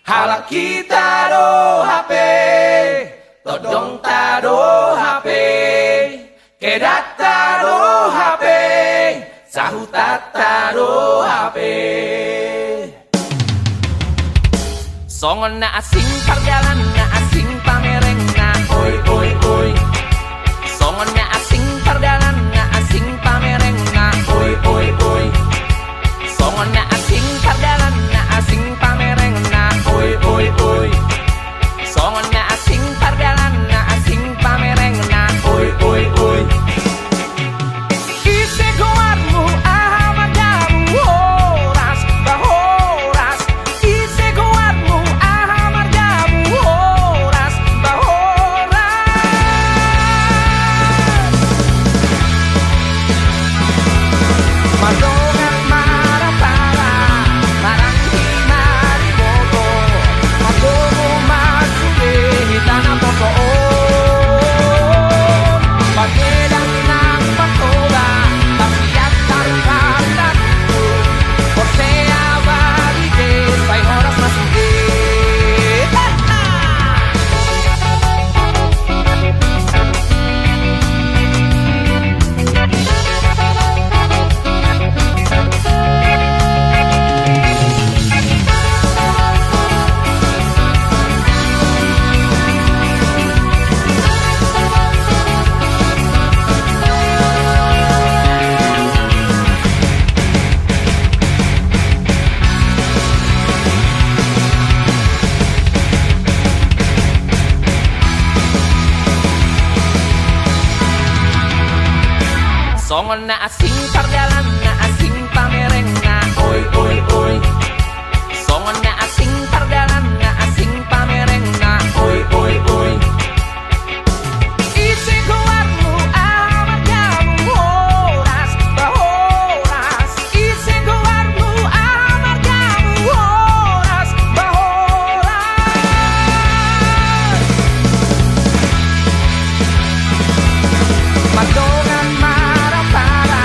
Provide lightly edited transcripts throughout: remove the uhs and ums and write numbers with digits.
Halak kita do HP, todong tado HP, kedat tado HP, sahutat tado HP. Songon na asing perjalanan na asing pamereng na oi oi oi. Songon na asing perjalanan na asing pamereng na oi oi oi. Songon na asing perjalanan na asing pamereng na oi oi oi. Songon na asing perjalanan na asing pamereng na oi oi oi. Ise goarmu ahamadamu horas bahoras. Ise goarmu ahamadamu horas bahoras. Madongan marapara marang himari bobo. Magogo masuke hitana poso. Pagedang ng patola Tapiat tarukan Posea barige Say oras na sugi Songon na asing perjalanan na asing pamereng na oi oi oi. Songon na asing perjalanan na asing pamereng na oi oi oi. Isi goarmu amargamu horas bahoras. Isi goarmu amargamu horas bahoras. Madongan marapara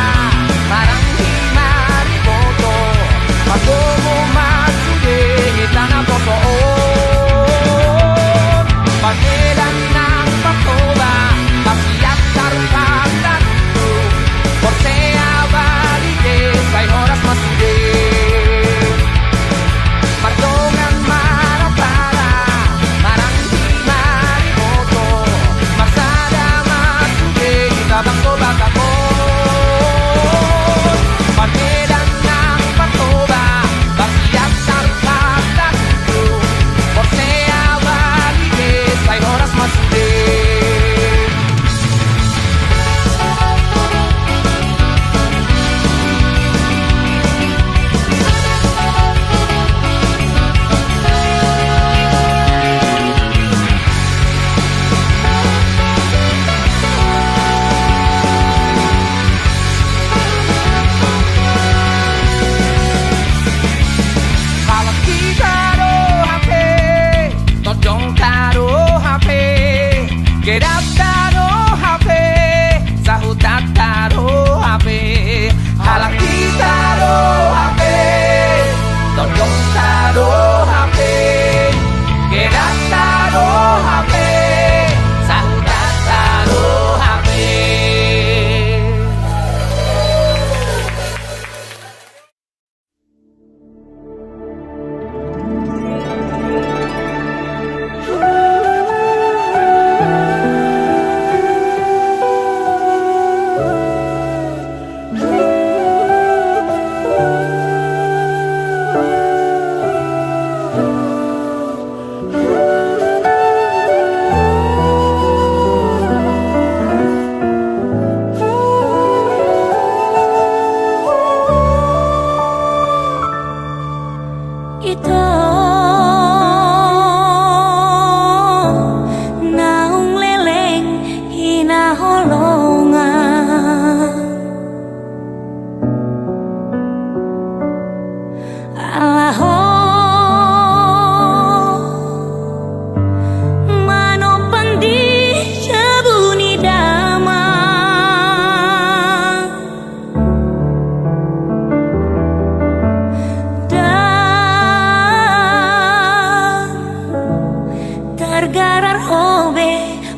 hobe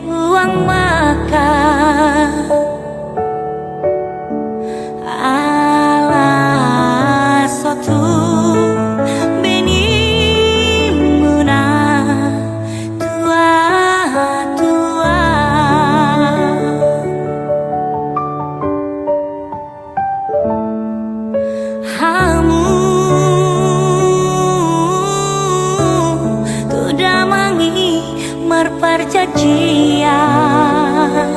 uang makan ala sotu beni muna tua tua hamu tudah mangi merperjanjian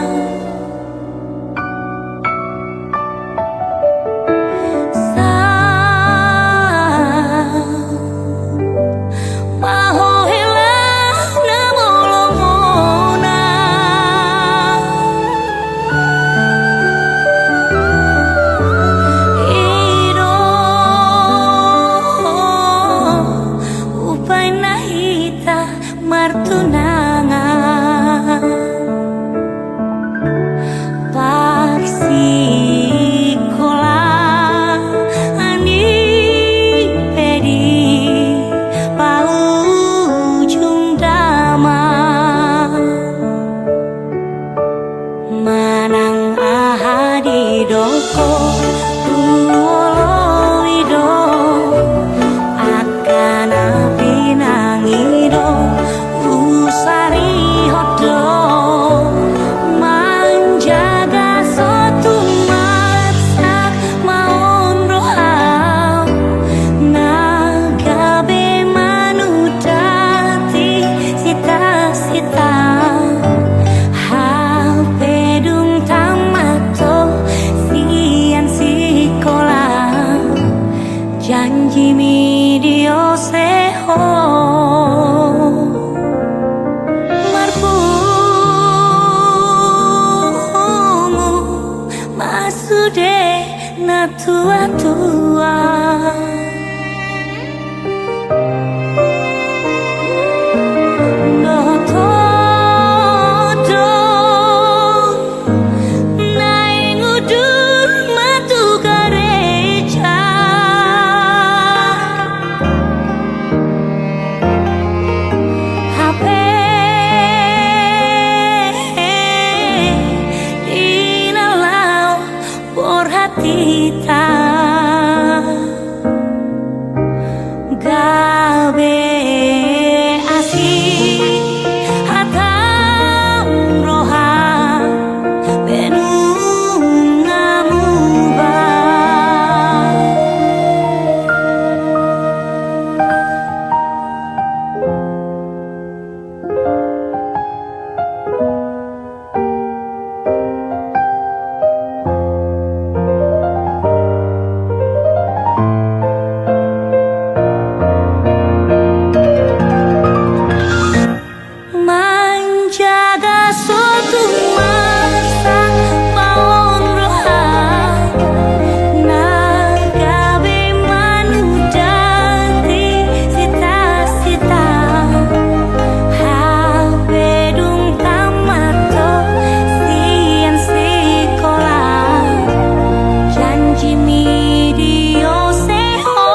martunangan parsikola ani pedi paujung dama manang ahadi doko tuoloido akan pinangido usari hodo menjaga sotu masak maun rohau nagabe manudati sita-sita hapedung tamato sian sikolah janji mi dio seho na tua-tua no todo naing udur matu gereja HP inalau porhatita gabe asih hatam roha benung ngamuba menjaga suatu masa maun roha nagabe manudati sita-sita hapedung tamato sian sikolah janji mi dio seho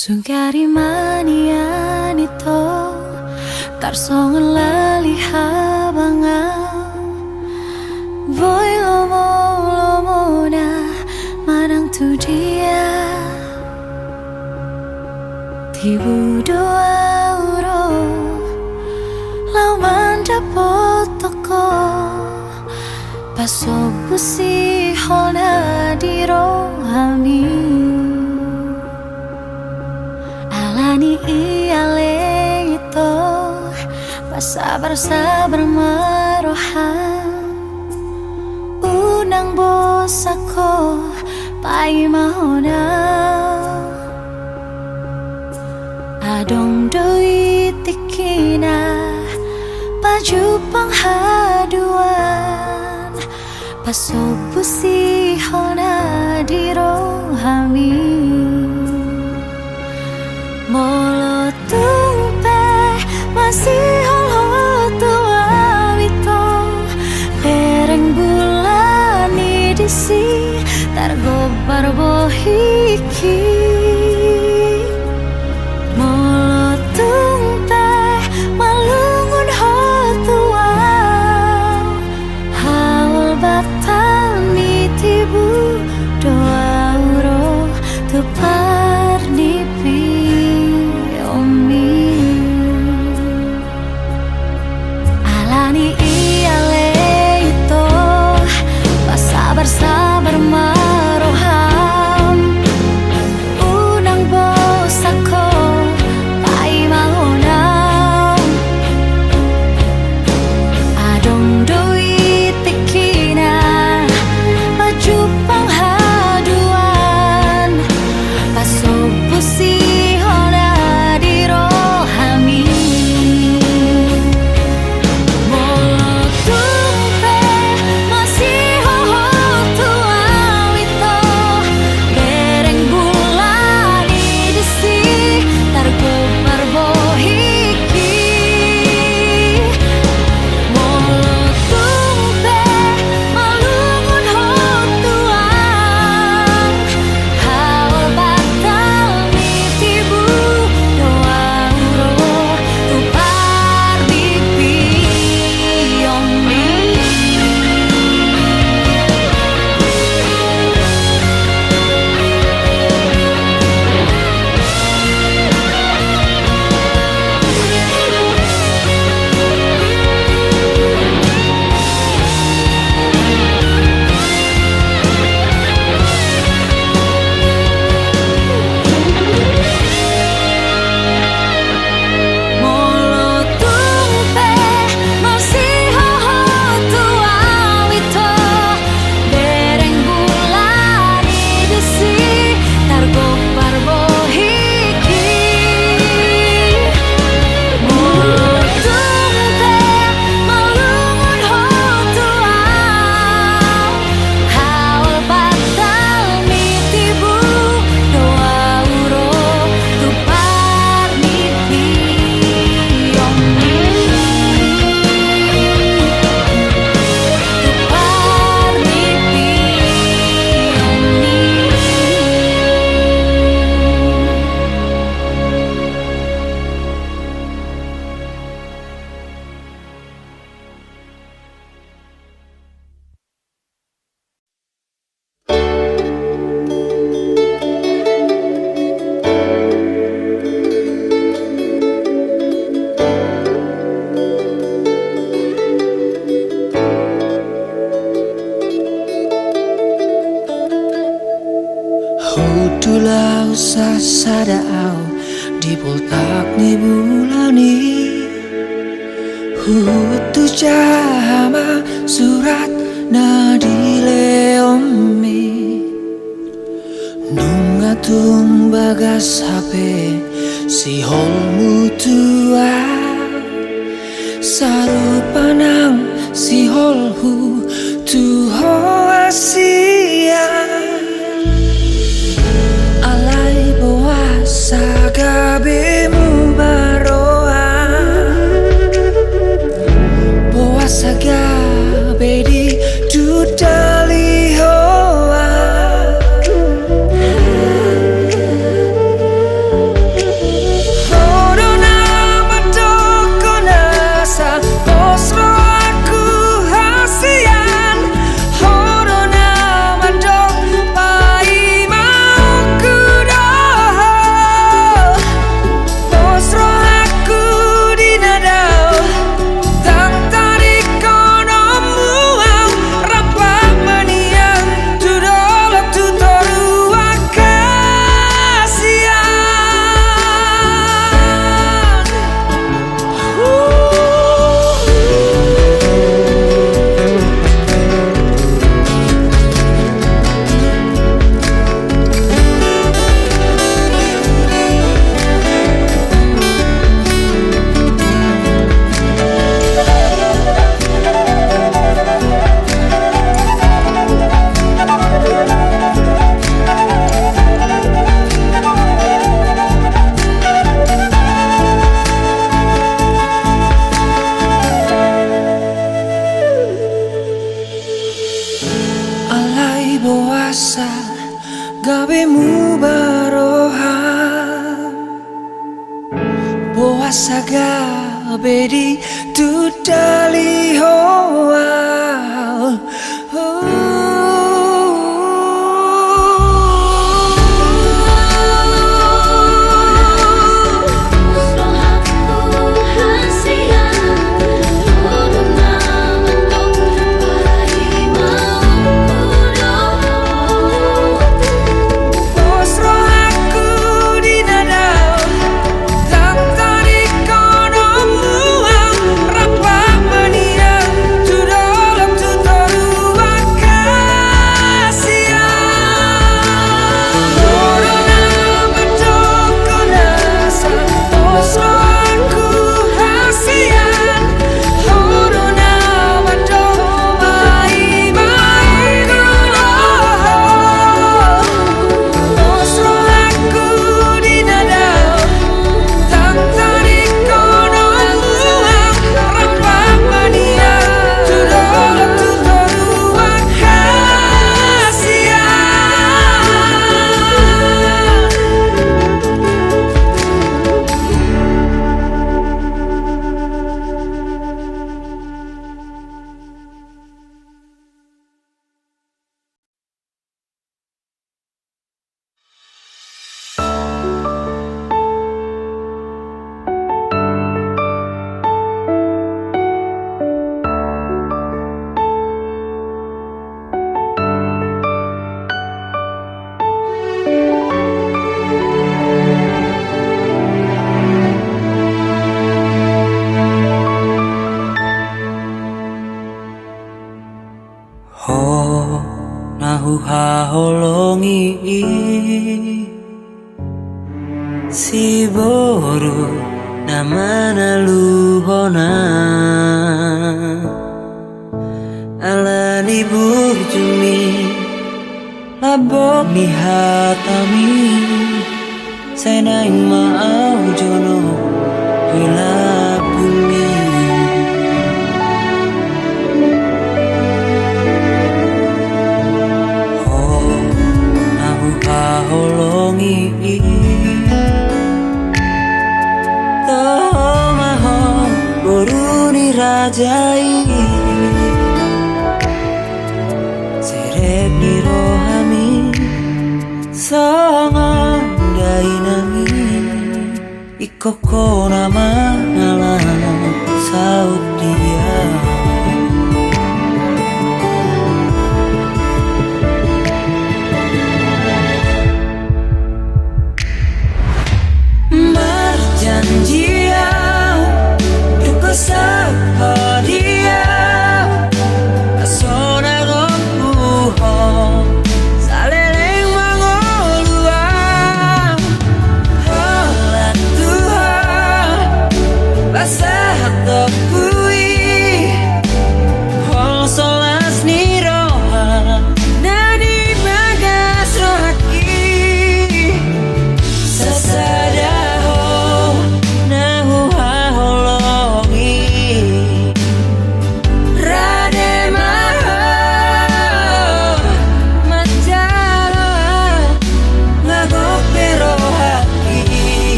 Sungkari mania nito tarsongan lali habanga boy lo tu dia Tibu doa uro Lau mandapot toko Paso pusi hona di rohami Alani iale itu Sabar-sabar merohan Unang bosako Pai mahona Adong doi tikina Baju penghaduan Pasobu si hona di rohami Molo tumpe masih holo tua wito Pereng bulani disi Targobar bohiki Molo tumpe malungun hotua Haul batal mitibu doa uro tepar nipi omi Alani iale itu Sabar-sabar maroham Unang bosako Pai mahonam Adong doi tikina Baju penghaduan Pasobu si hona di rohami Molo tumpe masih hoho tua wito Bereng bulani disi Targobar bohiki Molo tumpe malungun hotuan Haul batal mitibu doa uro tupar bipi omi Molo tumpe masih hoho tua wito Bereng bulani disi Targobar bohiki Molo tumpe malungun hotuan Haul batal mitibu doa uro tupar nipi omi Tupar nipi omi Hutulau sasadao di poltak ni bulani Hutu jama surat nadile omi Nungatung bagas HP si holmu tua Sarupanang si holhu tuho asia Alai bawa sagabemu baroa Bawa sagabe di dudali hoa Hodona matoko nasa Osro aku hasia boasa gawemu barohan boasa gawe di tutali hoa. Haholongi si boru namana luhona alani burjumi labok ni hatami senang mau jono hila bumi. Holongi tomaho boruni rajai serep ni rohami songon dainami ikoko nama alam saut dia. Dia duka sapa dia asona rompuho saleleng mangoluang holat Tuhan basah topui hol solas ni roha nadi bagas rohaki sasada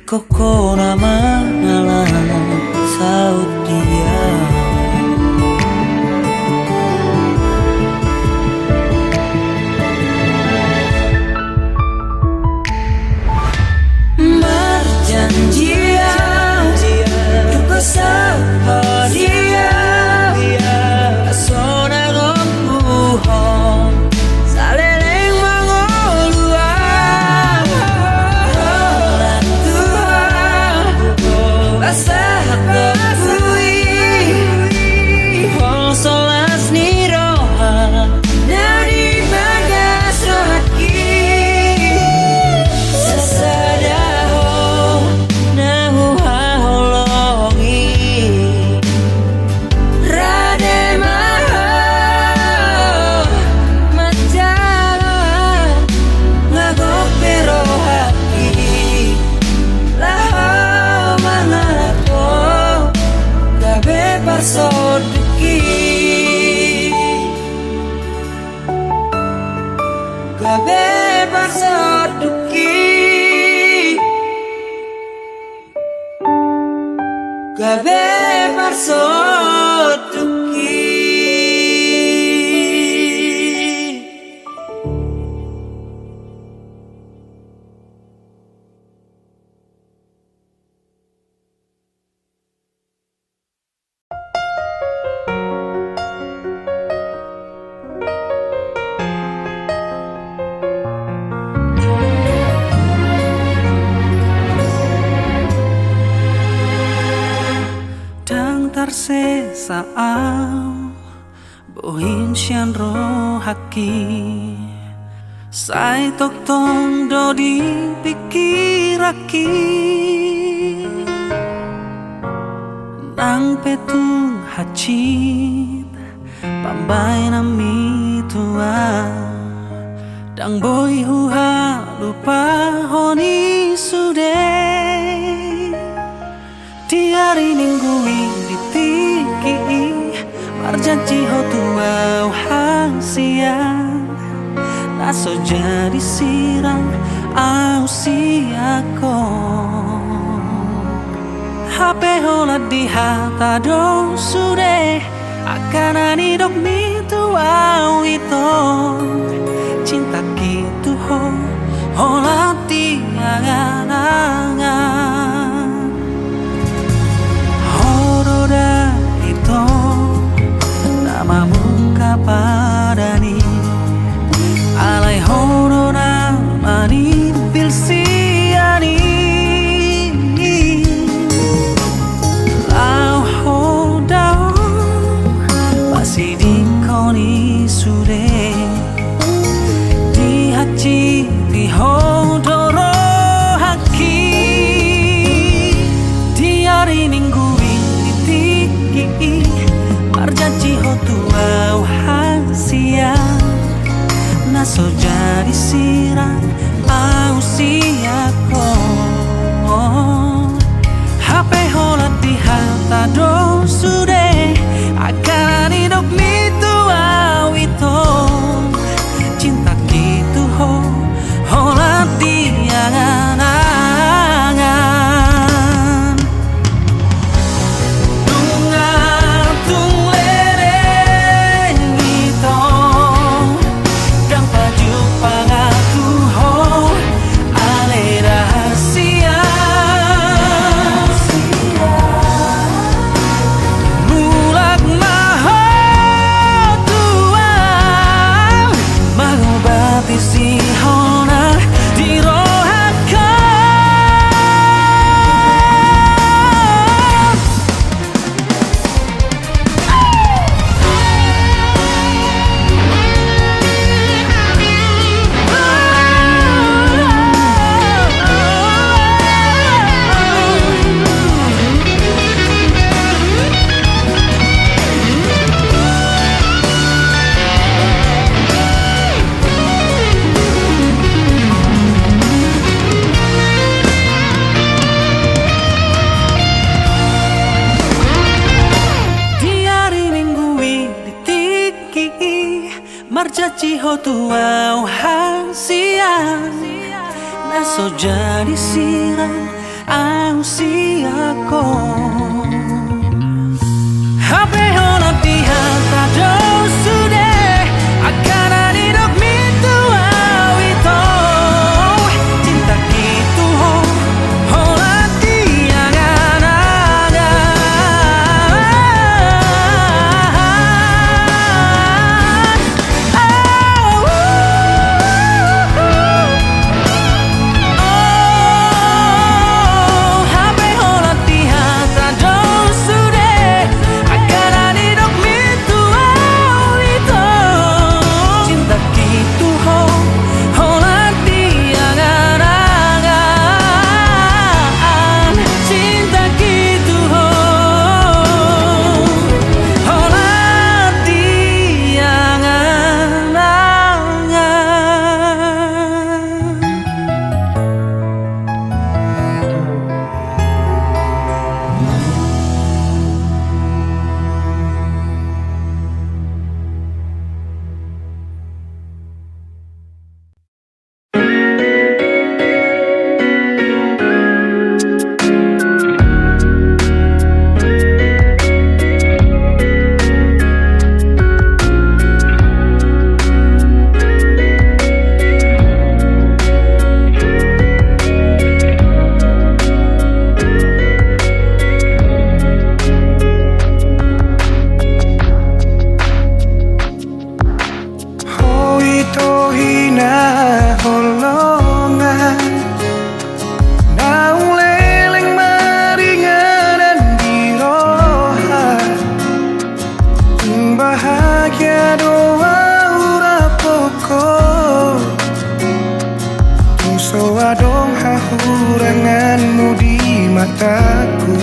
Koko nama alam saut dia. gabe parsotuki. Tarse sao bohin sian ro haki sai tok tong do di pikiraki nang petung hacit pambay na mitua dang boy huha lupa honi sude tiari ninggui ditiki marjanji ho tuau hangsiang naso jadi sirang au siako HP hola di hata do sude akan ani dok mitu au ito cinta gitu ho hola tiangan namamu kapadani alai hono namani pilsiani lau hodao masih dikoni sude di haji di hodoro haki diari ninggui ditiki marjanji ho tuau hangsiang naso jadi sirang au siako HP hola di hata do sude akan hidup mitu au ito cinta gitu ho hola di angan-angan tunga si hona di rohaka marjanji ho tuau hangsiang naso jadi sirang au siako HP hola di hata do sude akan ani dok mitu au ito cinta gitu ho hola di angan-angan HP hola di hata do sude akan ani dok mitu dong hahuranganmu di mataku.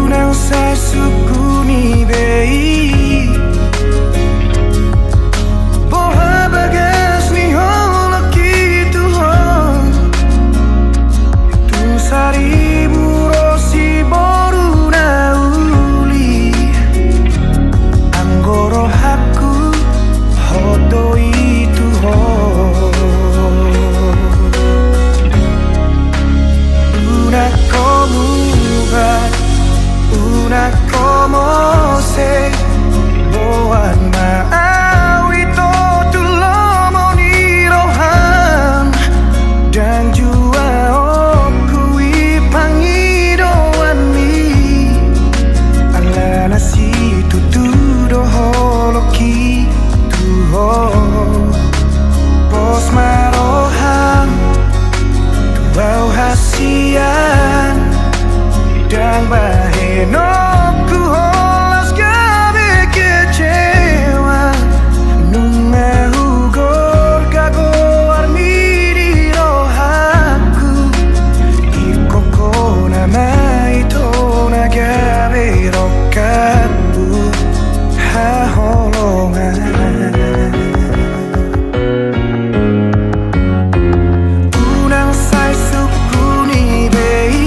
Unang sa suku ni bei boha bagas ni holaki Tuhan tu sari murosi boru nauli anggoro haku hodo itu una como va una como se boan maawi to tulomo ni rohan dan jua okui pangidoan mi ala nasi tutudo holoki tuho bos marohan tuau hasian dan bahenoku holas gabe kecewa nunga hugor gago armiri rohaku ikoko nama itu nagabe rokabu haholongan unang sai suku ni bei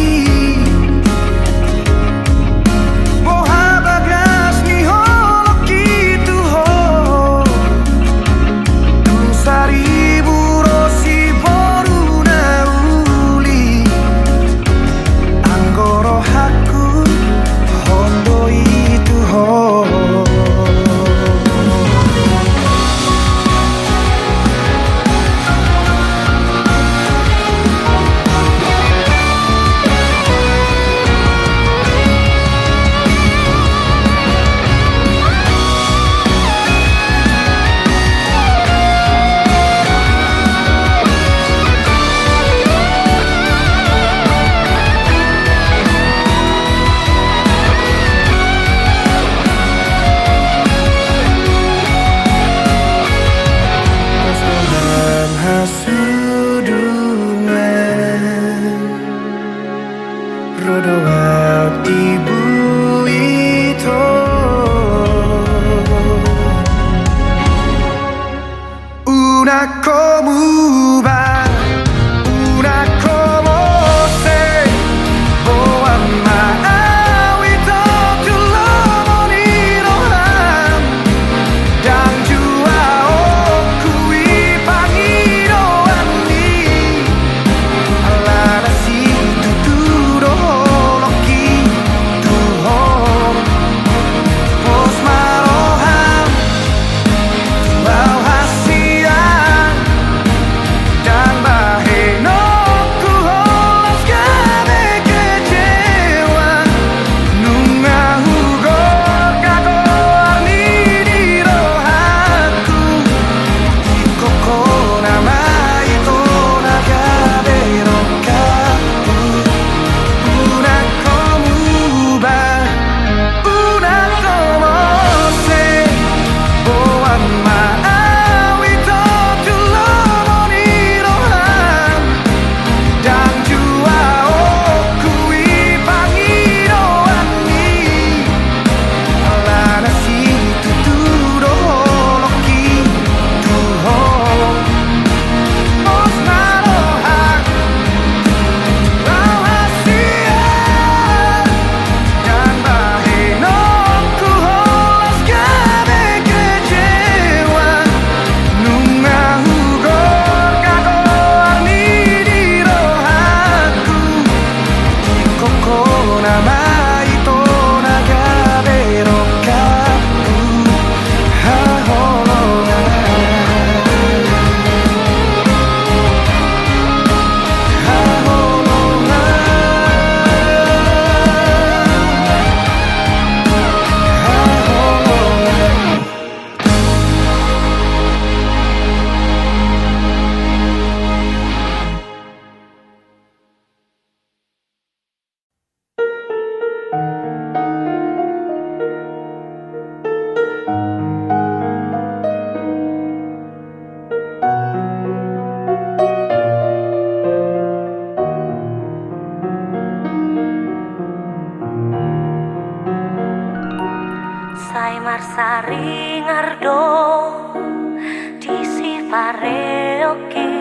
di si pare oke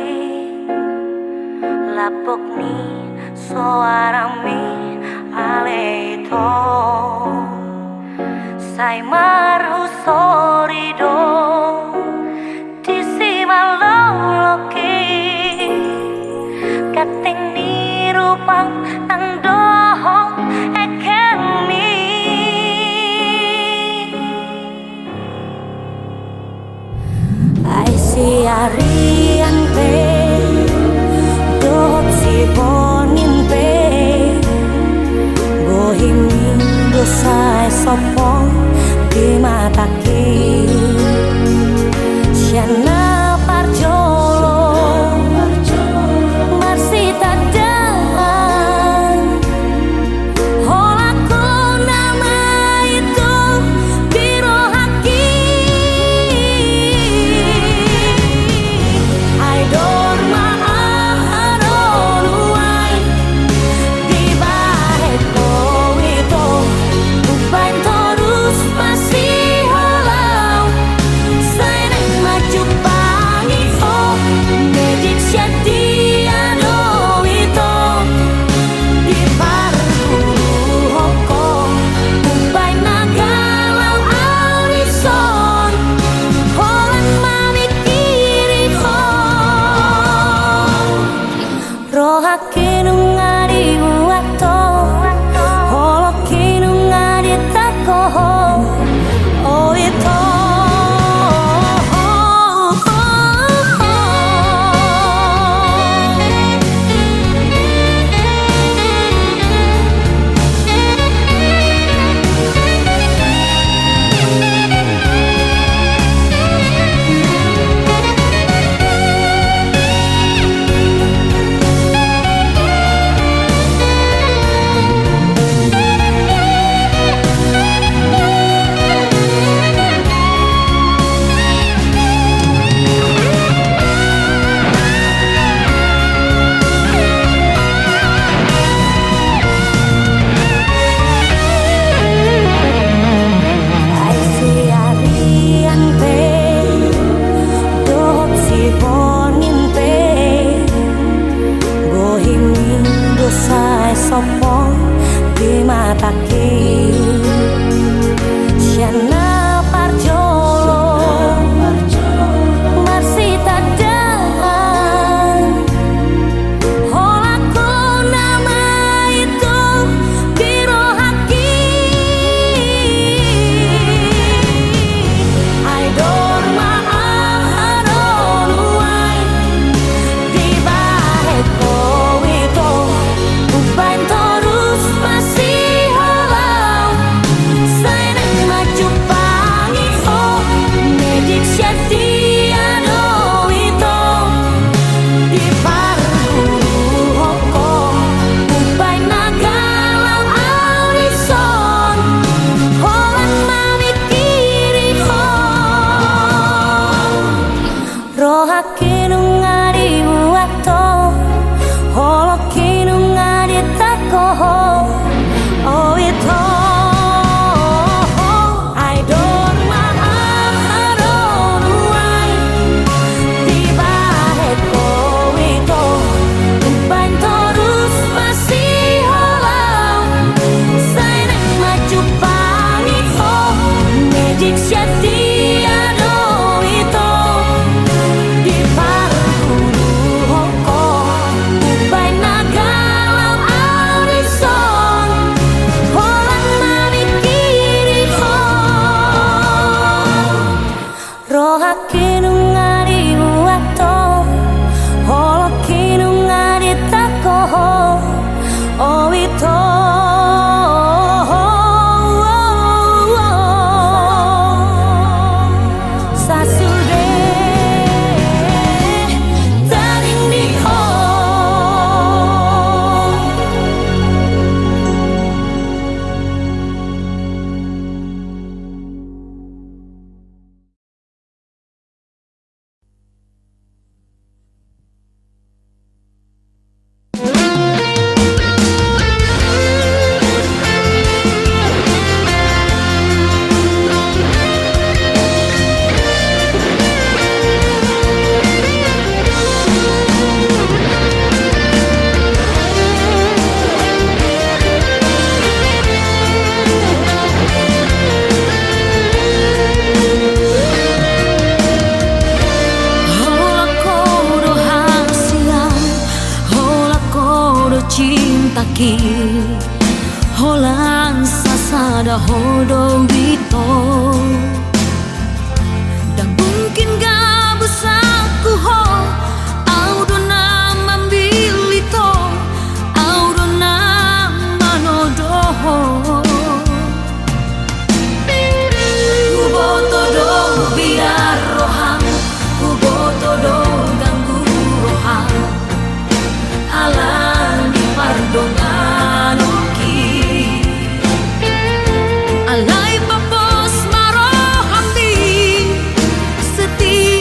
lapok ni soarami aleito sai marhu sorido di si maloloke kating ni rupang nang dohong ekemi ai si arian pe dot si bonin pe bohimi dosai sopong di mataki Siana parjolo marsita dan holaku nama itu biro haki I don't maaronuai di baheko itu uban terus masih halau saya maju pangi oh medik syadiano itu di parhulu hoko uban nagalau alison holan mami kiri ho rohake nungari wato holoke nungari takoho oh itu sopong di mataki Siana parjolo marsita dan holaku nama itu biro haki I don't maaronuai di baheko itu uban terus masih halau saya maju pangi oh medik syadiano itu di parhulu hoko uban nagalau alison holan mami kiri ho rohake nungari wato holoke nungari takoho oh itu I don't maaronuai di baheko itu uban terus masih halau saya maju pangi oh medik syadiano itu di parhulu hoko uban nagalau alison holan mami kiri ho rohake nungari wato holoke nungari takoho oh itu hodo wito dan mungkin gak busaku ho audo na mambilito audo na manodoho uboto do biar rohang uboto do ganggu rohang alani pardongan oki alai papos marohambi setiap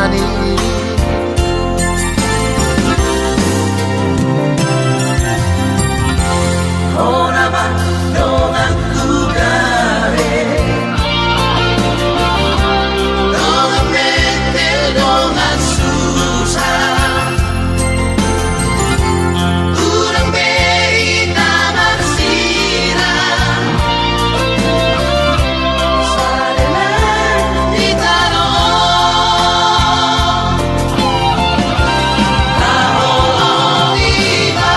jalani. Oh nama dong aku gare, Dong metel dong susah, urang beita marsira, sadelan ditaro, tahong ibaan,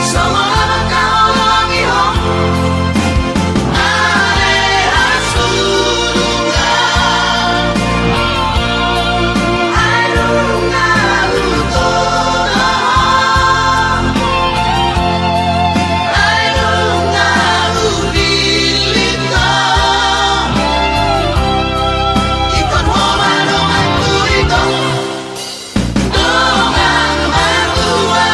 sama kaong ihong, aleha surungan, alunga utono, alunga ubilito, ikon homanong aku ito, dongang matua.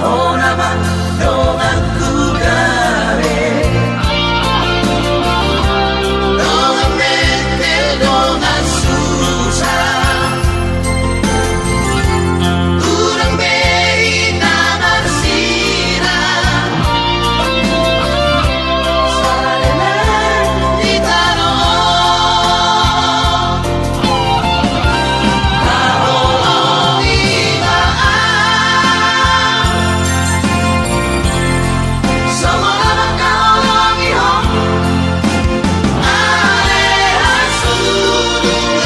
oh nama dong aku gare, Dong metel dong susah, urang beita marsira, sadelan ditaro, tahong ibaan, sama kaong ihong, aleha surungan,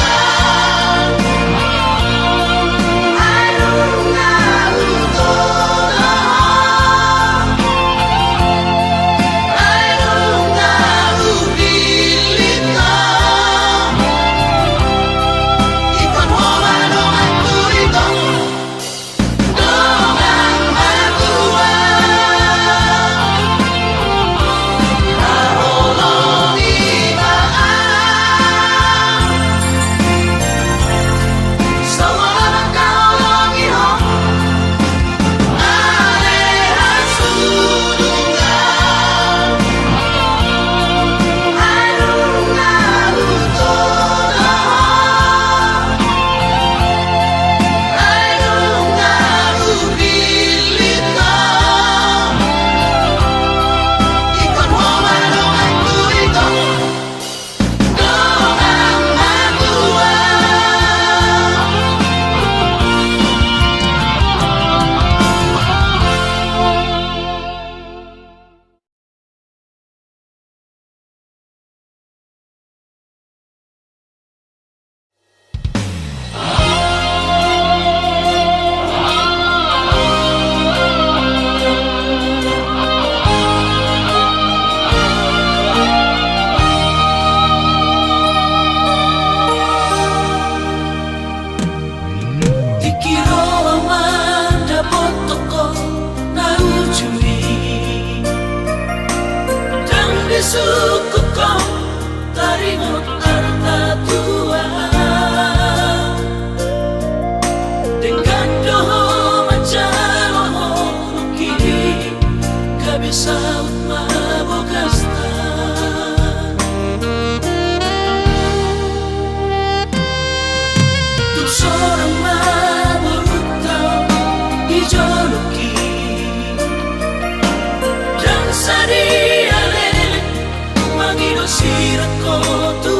alunga utono, alunga ubilito, ikon homanong aku ito, dongang matua. Tahong ibaan, sama kaong ihong, aleha surungan, alunga utono, alunga ubilito, ikon homanong aku ito, dongang matua. Dikira aman dapat toko naujui, dan disuku kau tarimot harta tua, dengan doho mancaro kini gak bisa mabogastan. Untuk seorang mabuk tau dijoloki, dan sadia lele mangido sirako tu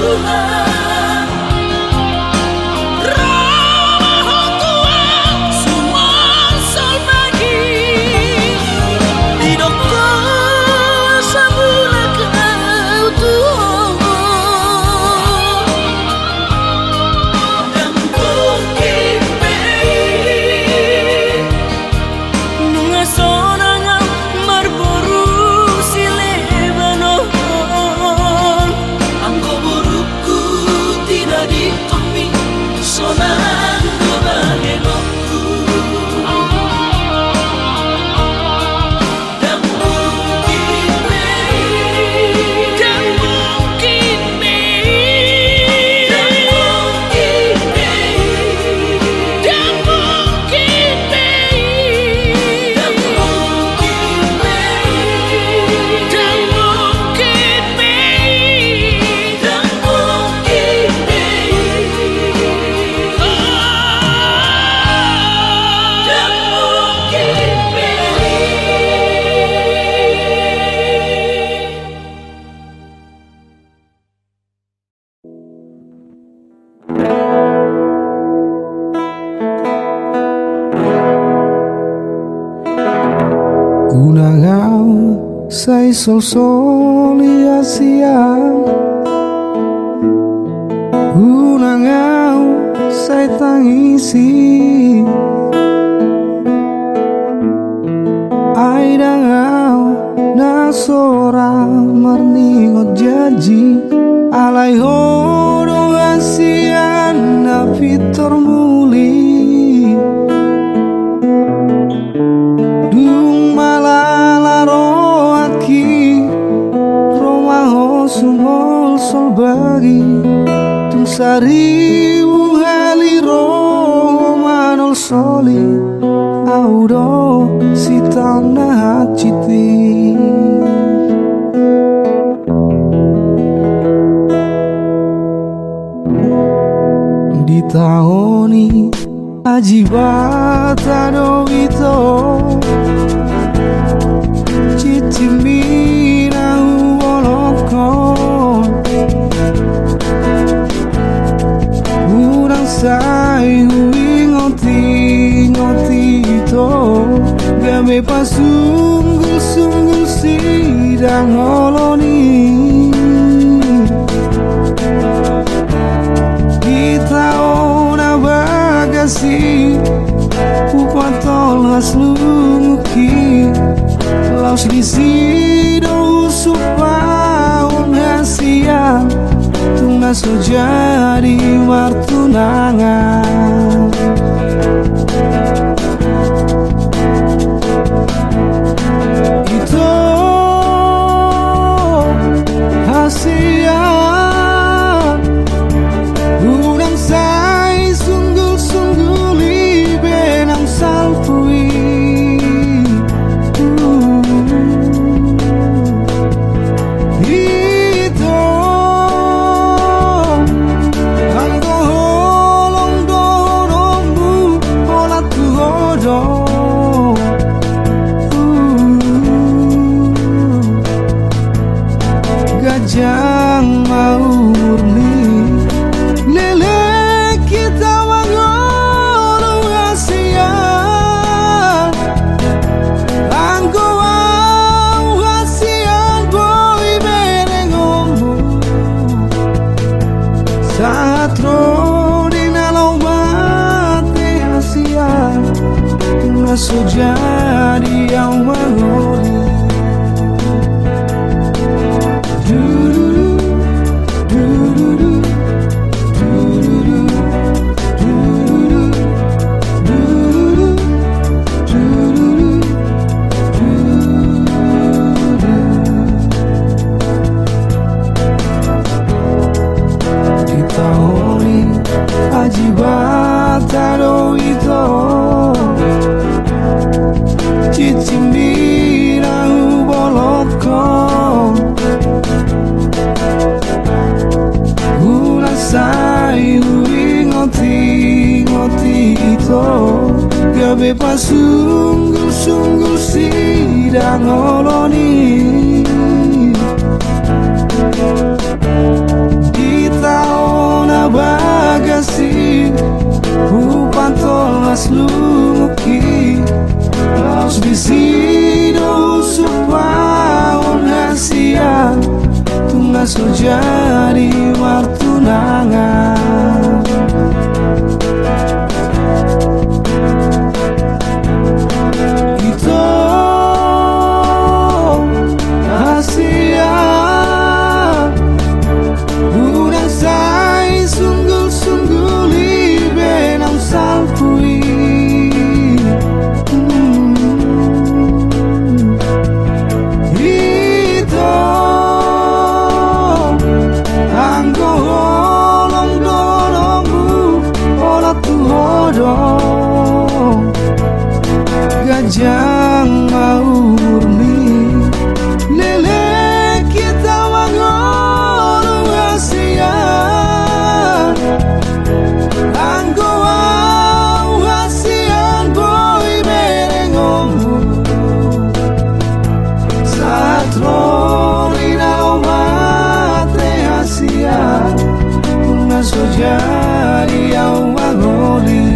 Tuhan Roh Tuhan sumon sol bagi hidup kau semula kau Tuhan dan mungkin Nunga sonangang marboru si Lebanon. anggo burukku tidak dikomi sonan dobahenokku dan mungkin dan mungkin dan mungkin dan mungkin dan mungkin dan mungkin dan Unangau sai sol soliasiang Unangau sai tangisi Aidangau na sora marningot jaji Alai hodong asian na fitor muli Dung malala roaki Romaho sumol sol bagi Tung sariwu haliro manol soli Audo si tanah citi Ditahoni ajibata do ito Cicimina uolokon Urang sai ngoti ito Game pasunggul-sunggul sidang holoni Kita ona bagasi Upatol haslunguki Laos di sido usupaun hasian Tunggas so jadi martunangan Itu hasian Udang sai sunggul-sungguli benang salpui Itu anggo holong donombu ola tuhodo Gajang mau murni Lele kita mangolong hasian Anggo au hasian boy berengombu Saat rodina lau mate hasian Tuna so jadi yang mangoli Ditahoni ajibata do ito Cicimbira ubolotko Ulang sai ngoti ito Gabe pasunggul-sunggul sidang holoni Kita mas lumuki Los visino supaya unasian Tungas lo jadi martunangan Itu asian Unang say sungguh-sungguh libe nang salpui Gajang mau murni Lele kita wangolu asian Anggo au asian boy merengomu Satroni na mate asian Una sojari au wangoli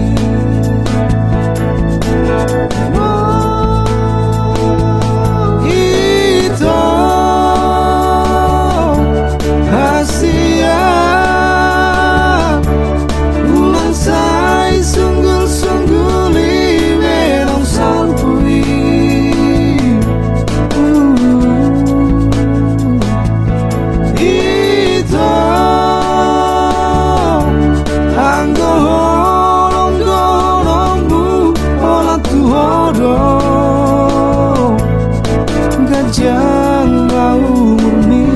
Gajang mau murni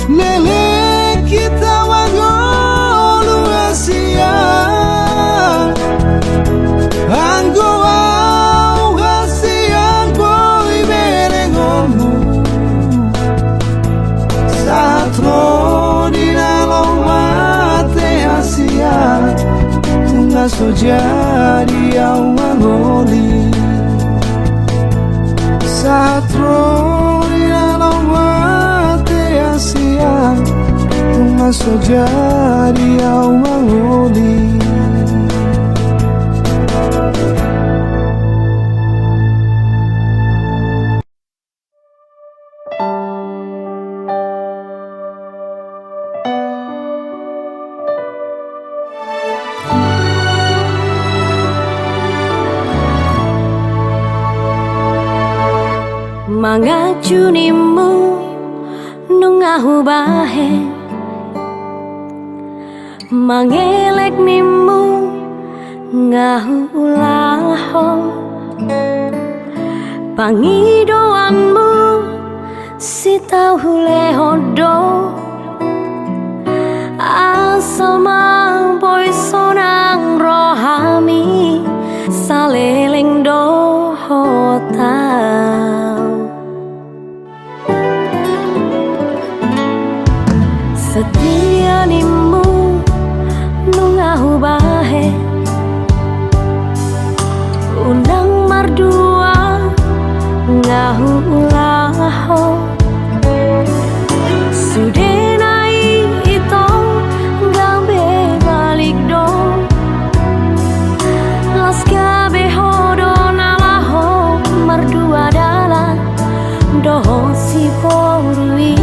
Lele kita wangolu asian Anggo au asian boy merengomu Satro di dalam mate asian Tungas lo jadi au mangoli Satro di dalam mate asian Tungas lo jadi au mangoli Mangacunimu nungahu bahe Mangelek nimu ngahu laho Pangidoanmu si tahu lehodo Asal boy sonang rohami Saleleng dohotau Setia nimu nungahu bahe Undang mardua ngahu laho Sudenai ito gabe balik do Las gabe hodo nalaho mardua dalan doho si porui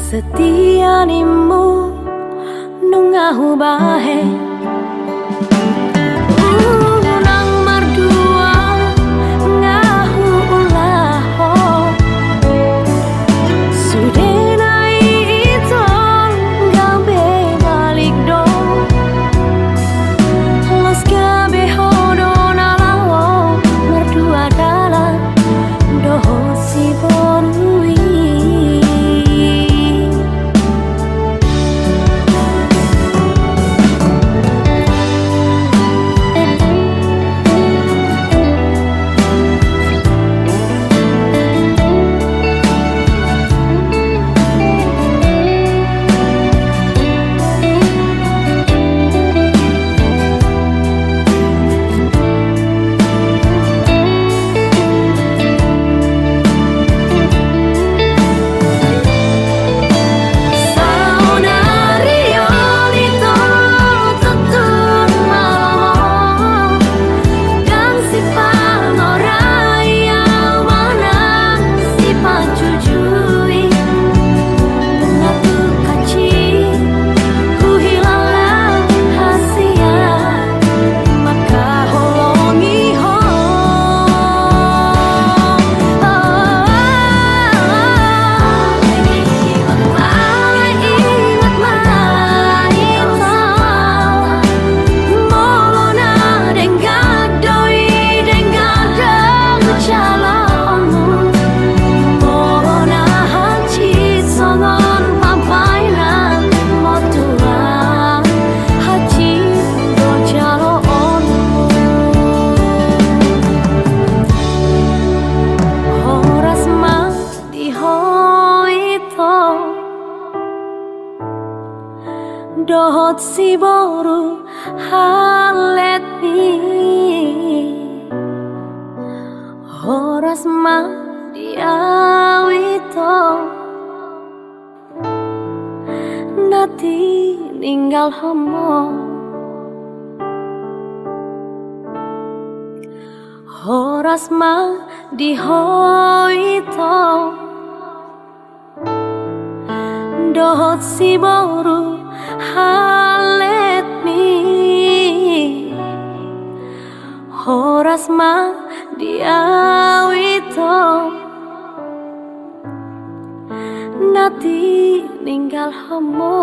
Setia nimu nungahu bahe dohot si boru halet mi horas ma diawito nati ninggal homo horas ma dihoito dohot si boru halet mi horas ma diawito nati ninggal homo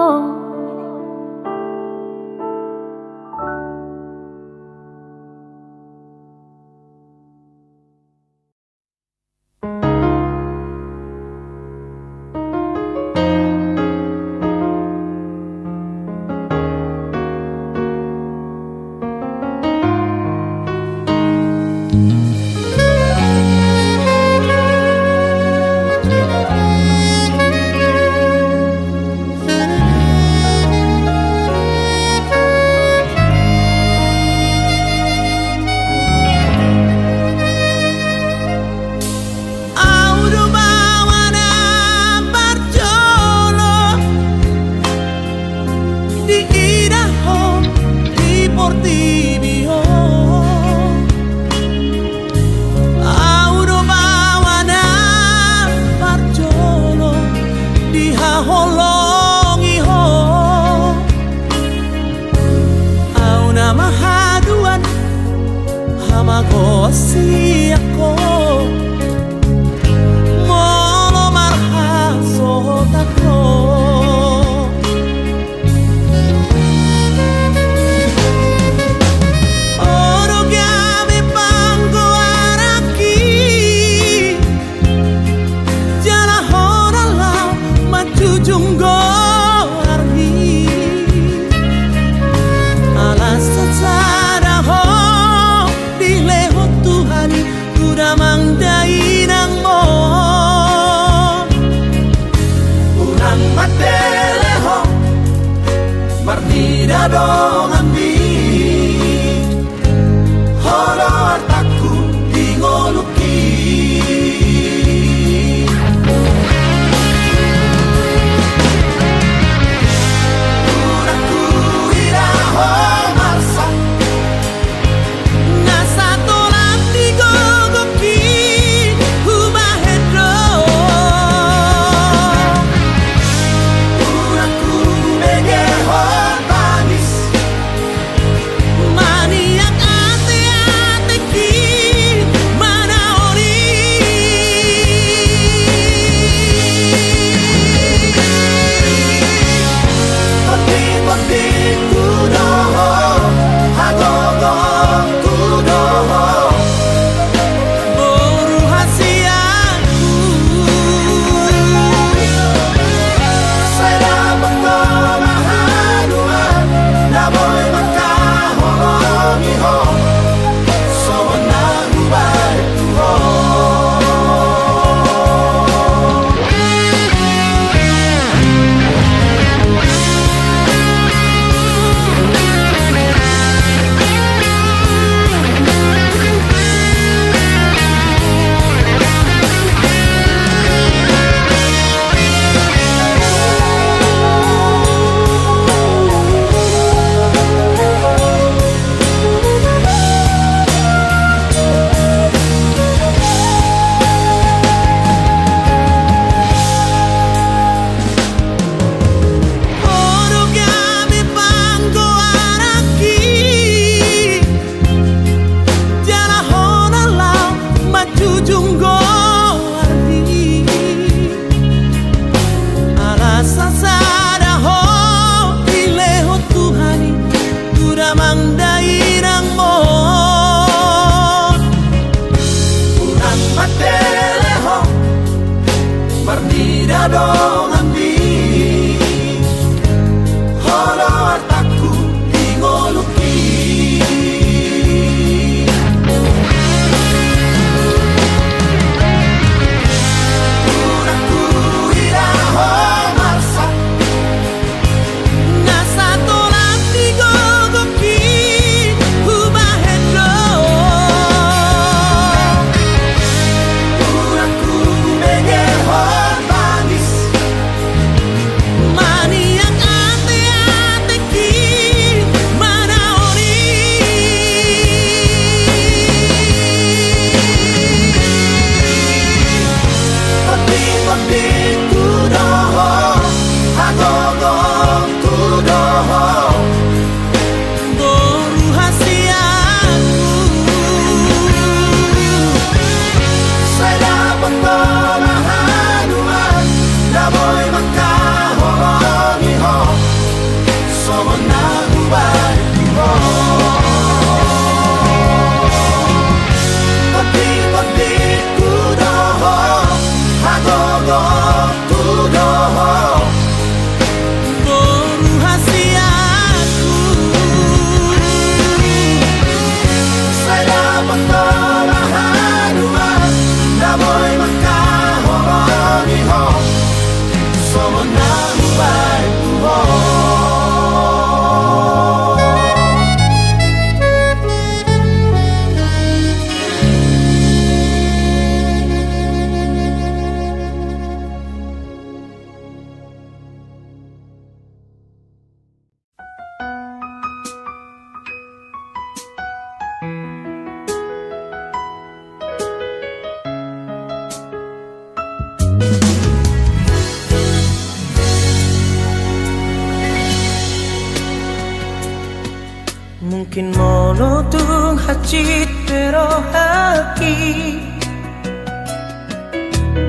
Mungkin mono tung hacit pero haki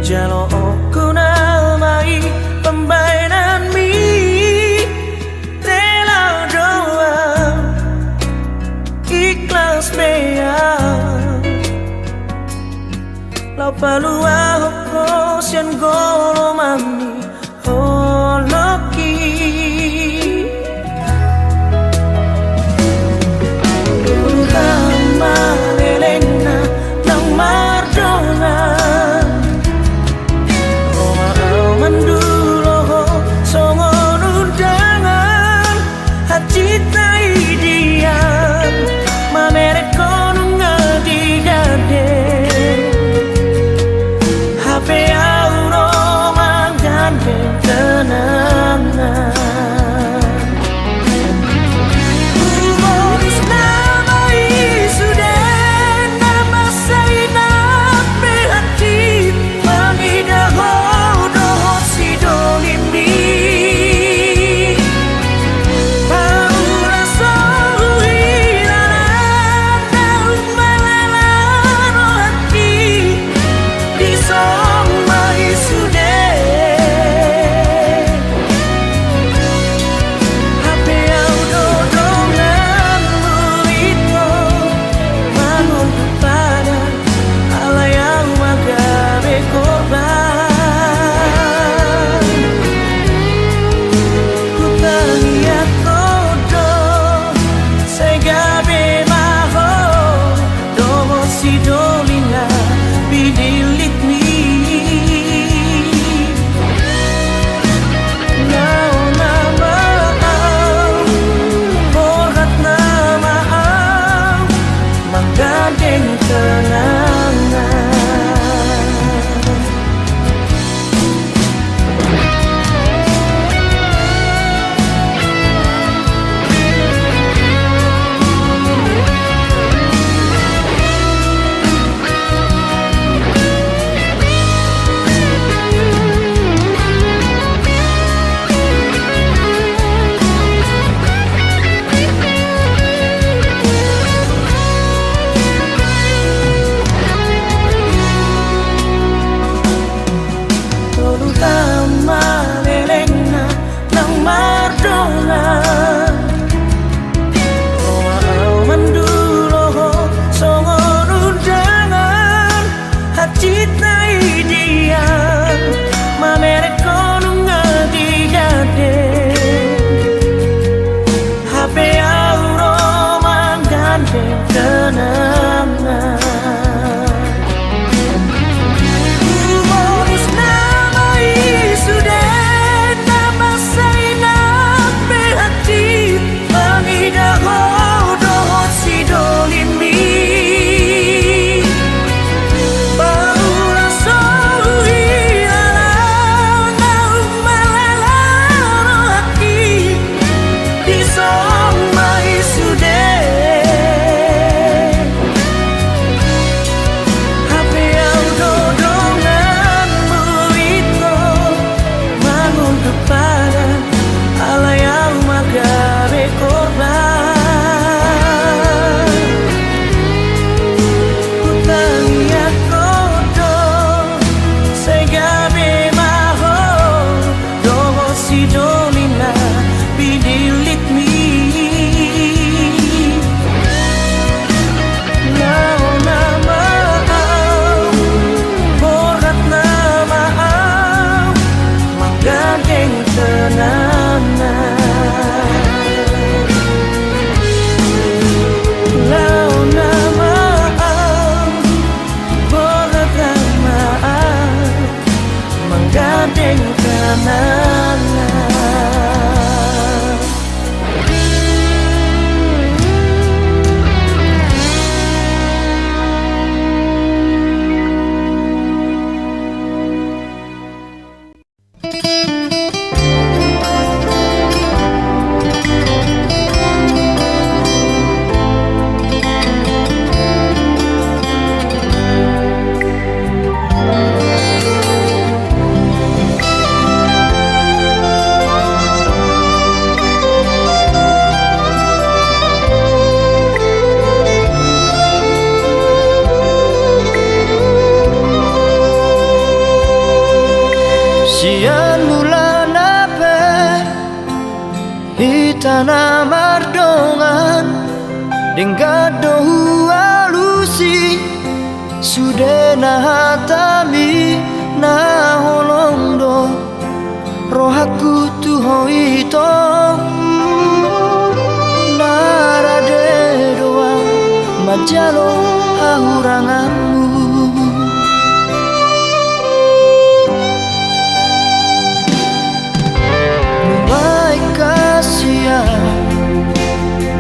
Jalo oku namai pembainan mi Rela doa ikhlas bea Lau palua hoko sian golo mami holoki Elena nang mardona Roma tanah mardongan dengan dohu alusi sudah nahatami na holong do rohaku tu hoito narade doa majalo hahuranganmu Nuai kasia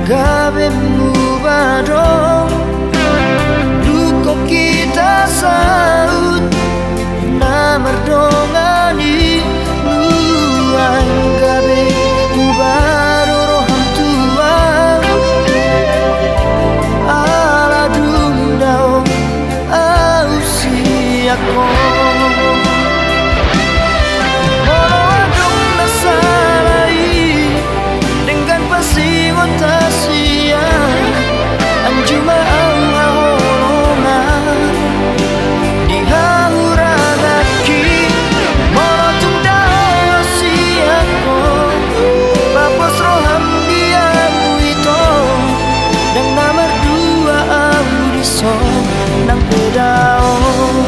gabe mubadong duko kita saut na mardongani nuai gabe mubado roham tua ala dundao ausi ako nang pedao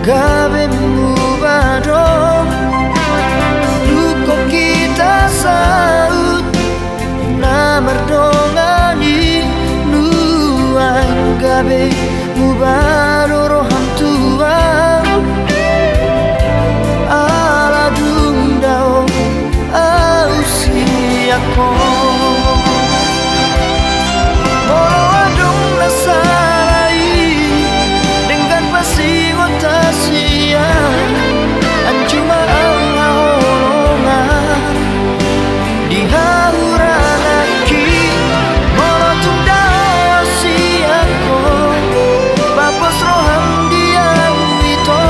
gabe mubadong duko kita saut na mardongani nuan gabe mubado roham tua ala dundao ausi ako molo adong nasarai dengan pasti Anjuma aulongan di hauranaki molotung dao siako papos roham dia wito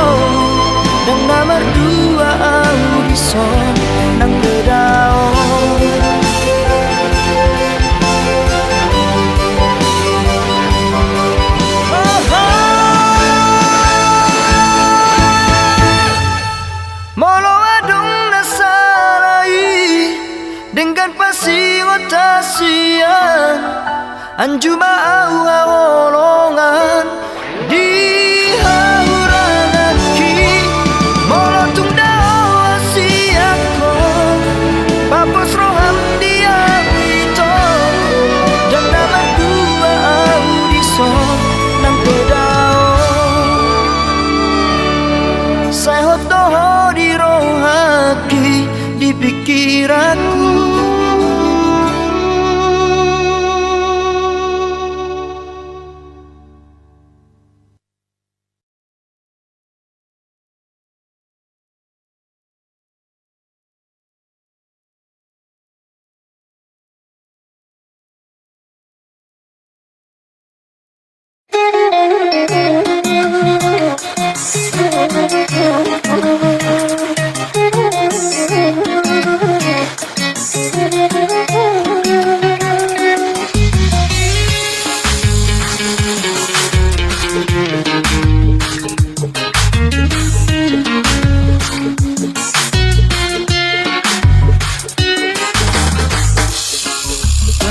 dan namar dua audison nang bedao dengan pasti otasian anjuma awolongan di hauranaki molotung dao asiako papos roham dia wito dan nama dua audison nang pedao saya hotoho di rohaki di pikiranku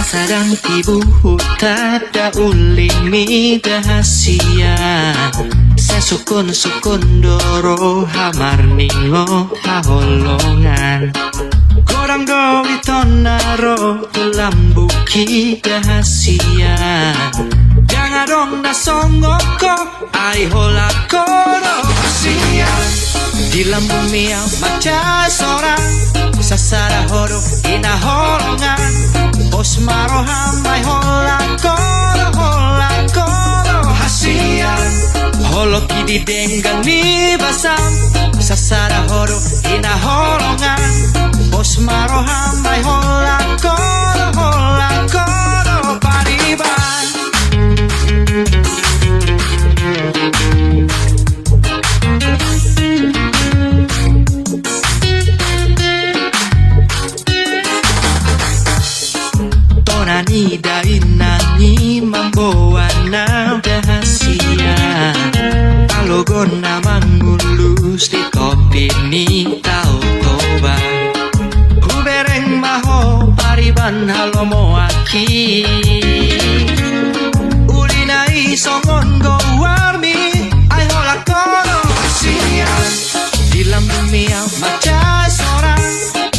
Sadang ibu hutada ulimi rahasia sesukun-sukun doro hamar ningo haholongan korang dori tonaro dalam buki rahasia jangan dong da songoko ai hola koro sia di lambung miau maca seorang sasara horo ina holongan Bos maroham mai hola koro hasian holo kidi denggang ni basam sasara horo ina holongan bos maro hambai hola koro pariban. Tonani dainani membawa rahasia kalau gona mangulus di kopi ni tau toba hubereng maho pariban halo moaki ulinai songon go warmi ai hola kono sian di lambung miau maca sorang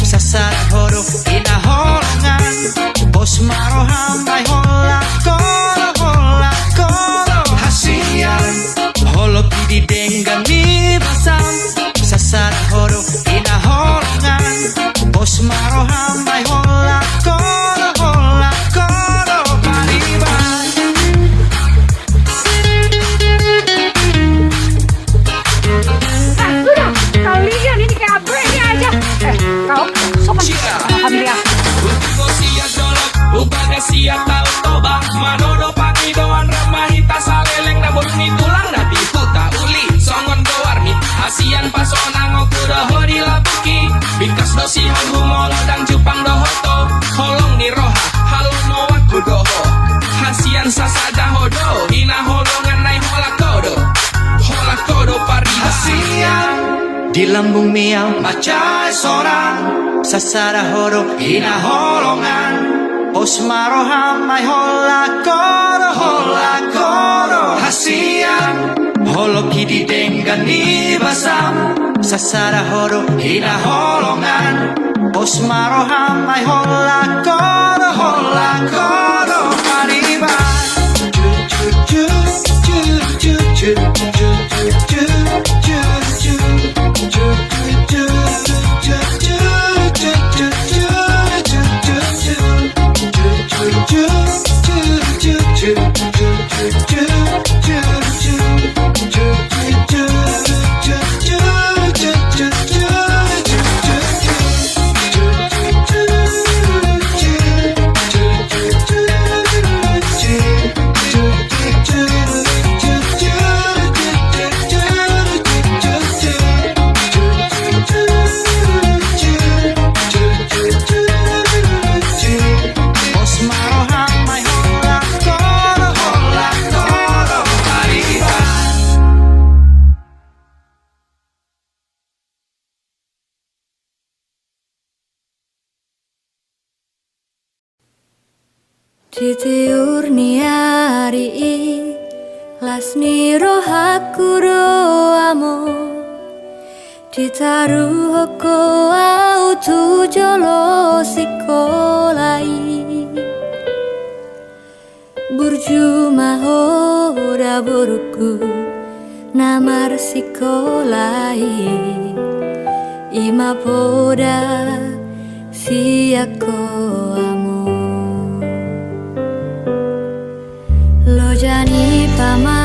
sasar horo ina holongan bos maro hambai hola kono hasian holo pidi denggang di basam sasar horo ina holongan bos maro hambai hola kono pariban. Sudah, kalian ini kayak abri aja. Kau sopan familia. Ubaga siya tau toba Manodo pangidoan ramahita saleleng na burni tulang na diputa uli songon gowarmi Asian pasona ngokudo hori labuki Bikas dosihan humolo dan jupang dohoto Holong ni roha halo mowat kudoho Hasian sasada hodo hina holongan nai hola kodo pari Hasian di lambung miau maca sorang sasara horo hina holongan bos maro hamai hola kono hasian holo kidi denggan di basam sasara horo hina holongan bos maro hamai hola kono pariban. Ditiur niari lasni rohakuro amo ditaruh hoko au tujolo sikolai burju mahora burku namar sikolai ima poda siako amo lo jani pama